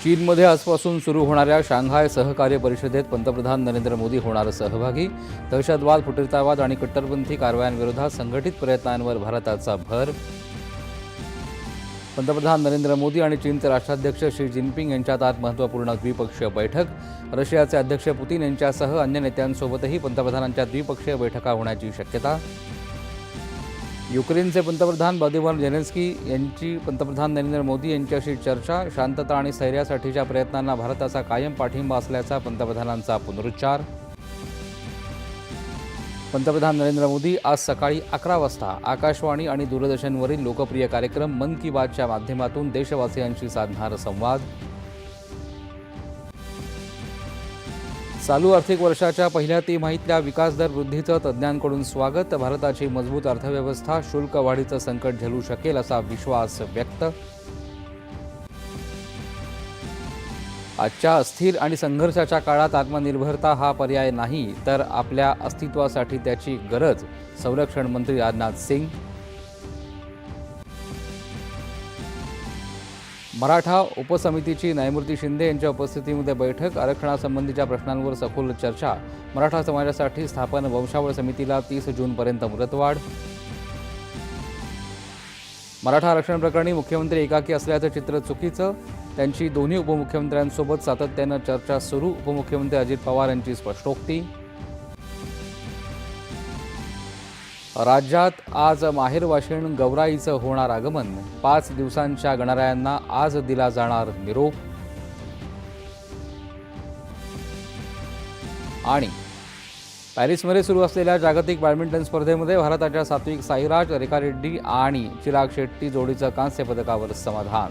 चीनमध्ये आजपासून सुरू होणाऱ्या शांघाय सहकार्य परिषदेत पंतप्रधान नरेंद्र मोदी होणार सहभागी. दहशतवाद, फुटीरतावाद आणि कट्टरपंथी कारवायांविरोधात संघटित प्रयत्नांवर भारताचा भर. पंतप्रधान नरेंद्र मोदी आणि चीनचे राष्ट्राध्यक्ष शी जिनपिंग यांच्यात आज महत्त्वपूर्ण द्विपक्षीय बैठक. रशियाचे अध्यक्ष पुतीन यांच्यासह अन्य नेत्यांसोबतही पंतप्रधानांच्या द्विपक्षीय बैठका होण्याची शक्यता. युक्रेनचे पंतप्रधान व्लादिमीर झेलेन्स्की यांची पंतप्रधान नरेंद्र मोदी यांच्याशी चर्चा. शांतता आणि स्थैर्यासाठीच्या प्रयत्नांना भारताचा कायम पाठिंबा असल्याचा पंतप्रधानांचा पुनरुच्चार. पंतप्रधान नरेंद्र मोदी आज सकाळी 11 वाजता आकाशवाणी आणि दूरदर्शनवरील लोकप्रिय कार्यक्रम मन की बातच्या माध्यमातून देशवासियांशी साधणार संवाद. चालू आर्थिक वर्षाच्या पहिल्या तिमाहीतल्या विकासदर वृद्धीचं तज्ज्ञांकडून स्वागत. भारताची मजबूत अर्थव्यवस्था शुल्क वाढीचं संकट झेलू शकेल असा विश्वास व्यक्त. आजच्या अस्थिर आणि संघर्षाच्या काळात आत्मनिर्भरता हा पर्याय नाही तर आपल्या अस्तित्वासाठी त्याची गरज. संरक्षण मंत्री राजनाथ सिंग. मराठा उपसमितीची न्यायमूर्ती शिंदे यांच्या उपस्थितीमध्ये बैठक. आरक्षणासंबंधीच्या प्रश्नांवर सखोल चर्चा. मराठा समाजासाठी स्थापन वंशावळ समितीला 30 जूनपर्यंत मुदतवाढ. मराठा आरक्षण प्रकरणी मुख्यमंत्री एकाकी असल्याचं चित्र चुकीचं. त्यांची दोन्ही उपमुख्यमंत्र्यांसोबत सातत्यानं चर्चा सुरू. उपमुख्यमंत्री अजित पवार यांची स्पष्टोक्ती. राज्यात आज माहेरवाशीण गौराईचं होणार आगमन. 5 दिवसांच्या गणरायांना आज दिला जाणार निरोप. आणि पॅरिसमध्ये सुरू असलेल्या जागतिक बॅडमिंटन स्पर्धेमध्ये भारताच्या सात्विक साईराज, रेखा रेड्डी आणि चिराग शेट्टी जोडीचं कांस्य पदकावर समाधान.